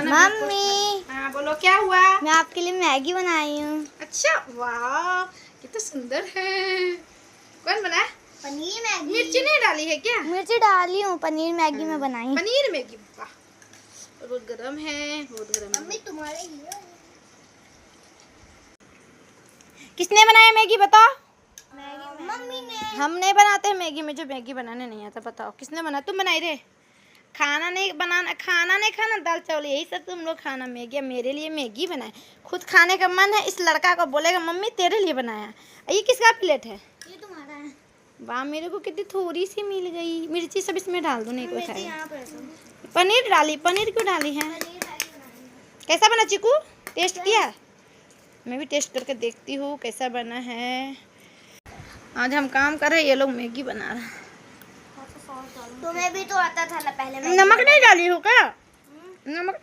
ना मम्मी, हाँ बोलो क्या हुआ? मैं आपके लिए मैगी बनाई हूँ। अच्छा वाह कितना सुंदर है। कौन बनाया? पनीर मैगी। मिर्ची नहीं डाली है क्या? मिर्ची डाली हूँ, पनीर मैगी में बनाई। पनीर मैगी वाह बहुत गरम है, बहुत गरम है। मम्मी तुम्हारे लिए किसने बनाया मैगी बताओ? मम्मी ने। हम नहीं बनाते मैगी, मुझे मैगी बनाने नहीं आता। बताओ किसने बनाया? तुम बनाई रे? खाना नहीं बनाना, खाना नहीं खाना, दाल चावल यही सब तुम लोग खाना। मैगी मेरे लिए मैगी बनाए, खुद खाने का मन है इस लड़का को बोलेगा मम्मी तेरे लिए बनाया। ये किसका प्लेट है? ये तुम्हारा है। वाह मेरे को कितनी थोड़ी सी मिल गई। मिर्ची सब इसमें डाल दो, नहीं कोई खाएगा। यहाँ पर पनीर डाली, पनीर क्यों डाली है? कैसा बना चिकू? टेस्ट किया? मैं भी टेस्ट करके देखती हूँ कैसा बना है। आज हम काम कर रहे हैं, ये लोग मैगी बना रहे हैं। तुम्हें भी तो आता था ना पहले। नमक नहीं डाली हो क्या? नमक